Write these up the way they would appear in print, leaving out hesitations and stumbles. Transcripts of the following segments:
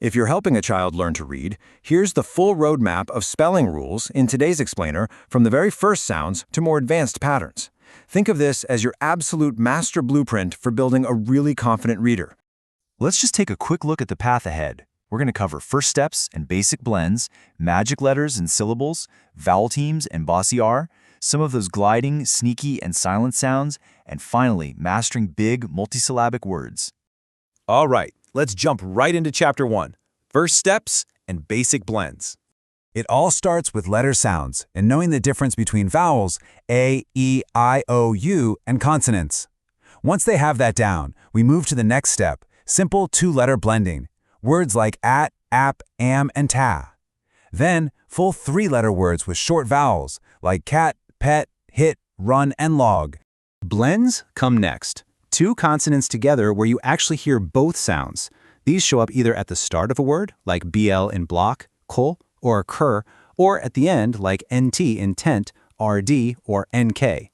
If you're helping a child learn to read, here's the full roadmap of spelling rules in today's explainer, from the very first sounds to more advanced patterns. Think of this as your absolute master blueprint for building a really confident reader. Let's just take a quick look at the path ahead. We're going to cover first steps and basic blends, magic letters and syllables, vowel teams and bossy R, some of those gliding, sneaky, and silent sounds, and finally, mastering big, multisyllabic words. All right, let's jump right into Chapter 1, First Steps and Basic Blends. It all starts with letter sounds and knowing the difference between vowels, A, E, I, O, U, and consonants. Once they have that down, we move to the next step, simple two-letter blending, words like at, ap, am, and ta. Then, full three-letter words with short vowels, like cat, pet, hit, run, and log. Blends come next. Two consonants together where you actually hear both sounds. These show up either at the start of a word, like BL in block, kol, or cur, or at the end, like NT in tent, RD, or NK.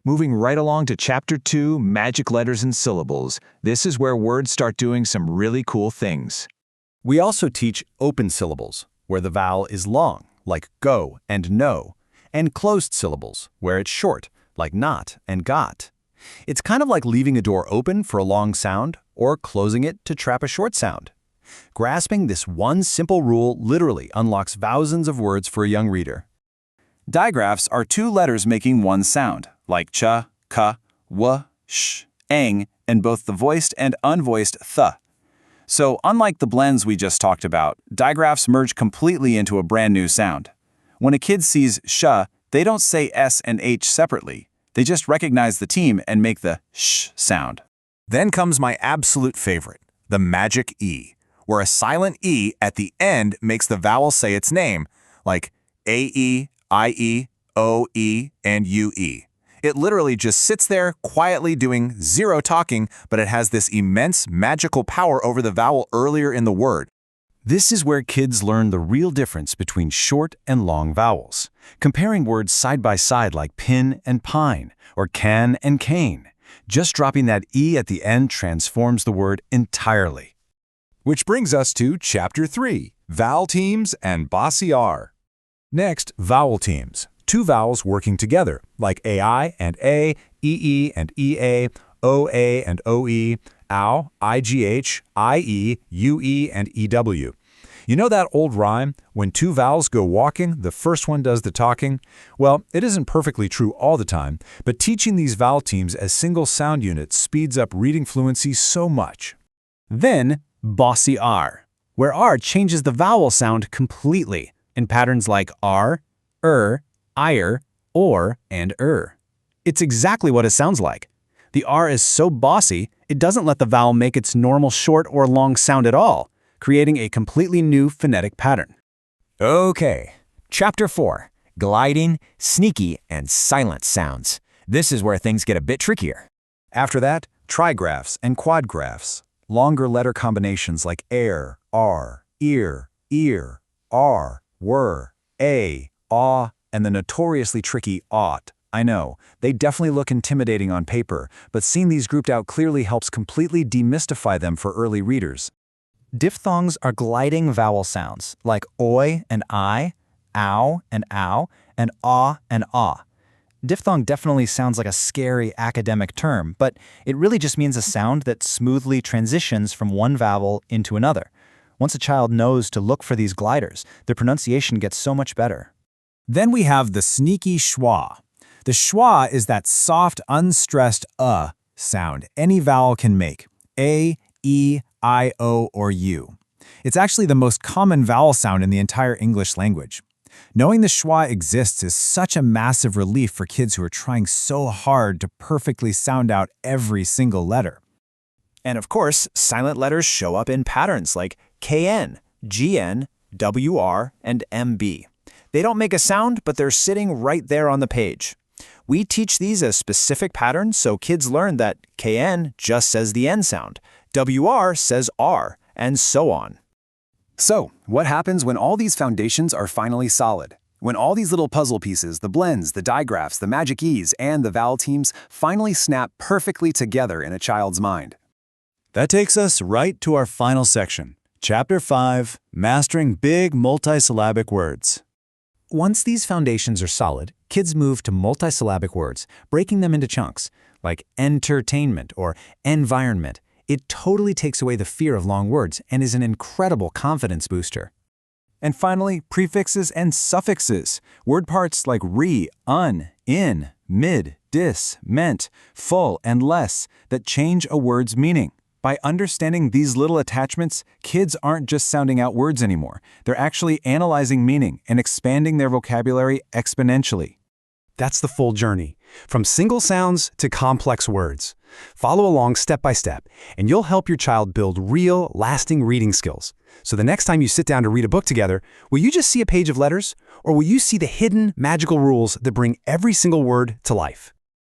Moving right along to Chapter 2, Magic Letters and Syllables. This is where words start doing some really cool things. We also teach open syllables, where the vowel is long, like go and no, and closed syllables, where it's short, like not and got. It's kind of like leaving a door open for a long sound or closing it to trap a short sound. Grasping this one simple rule literally unlocks thousands of words for a young reader. Digraphs are two letters making one sound, like ch, ka, w, sh, eng, and both the voiced and unvoiced th. So unlike the blends we just talked about, digraphs merge completely into a brand new sound. When a kid sees sh, they don't say s and h separately. They just recognize the team and make the sh sound. Then comes my absolute favorite, the magic E, where a silent E at the end makes the vowel say its name, like AE, IE, OE, and UE. It literally just sits there quietly doing zero talking, but it has this immense magical power over the vowel earlier in the word. This is where kids learn the real difference between short and long vowels, comparing words side by side like pin and pine, or can and cane. Just dropping that E at the end transforms the word entirely. Which brings us to Chapter 3, Vowel Teams and Bossy R. Next, vowel teams. Two vowels working together, like AI and A, EE and EA, OA and OE, OW, IGH, IE, UE, and EW. You know that old rhyme, when two vowels go walking, the first one does the talking? Well, it isn't perfectly true all the time, but teaching these vowel teams as single sound units speeds up reading fluency so much. Then, bossy R, where R changes the vowel sound completely in patterns like R, ire, or, and It's exactly what it sounds like. The R is so bossy, it doesn't let the vowel make its normal short or long sound at all, creating a completely new phonetic pattern. Okay, Chapter 4, Gliding, Sneaky, and Silent Sounds. This is where things get a bit trickier. After that, trigraphs and quadgraphs, longer letter combinations like air, r, ear, r, were, a, aw, and the notoriously tricky ought. I know, they definitely look intimidating on paper, but seeing these grouped out clearly helps completely demystify them for early readers. Diphthongs are gliding vowel sounds, like oi and I, ow and ow, and ah and ah. Diphthong definitely sounds like a scary academic term, but it really just means a sound that smoothly transitions from one vowel into another. Once a child knows to look for these gliders, their pronunciation gets so much better. Then we have the sneaky schwa. The schwa is that soft, unstressed sound any vowel can make, A, E, I, O, or U. It's actually the most common vowel sound in the entire English language. Knowing the schwa exists is such a massive relief for kids who are trying so hard to perfectly sound out every single letter. And of course, silent letters show up in patterns like KN, GN, WR, and MB. They don't make a sound, but they're sitting right there on the page. We teach these as specific patterns so kids learn that KN just says the N sound, WR says R, and so on. So, what happens when all these foundations are finally solid? When all these little puzzle pieces, the blends, the digraphs, the magic E's, and the vowel teams finally snap perfectly together in a child's mind? That takes us right to our final section, Chapter 5, Mastering Big Multisyllabic Words. Once these foundations are solid, kids move to multisyllabic words, breaking them into chunks, like entertainment or environment. It totally takes away the fear of long words and is an incredible confidence booster. And finally, prefixes and suffixes. Word parts like re, un, in, mid, dis, meant, full, and less that change a word's meaning. By understanding these little attachments, kids aren't just sounding out words anymore. They're actually analyzing meaning and expanding their vocabulary exponentially. That's the full journey, from single sounds to complex words. Follow along step by step, and you'll help your child build real, lasting reading skills. So the next time you sit down to read a book together, will you just see a page of letters, or will you see the hidden, magical rules that bring every single word to life?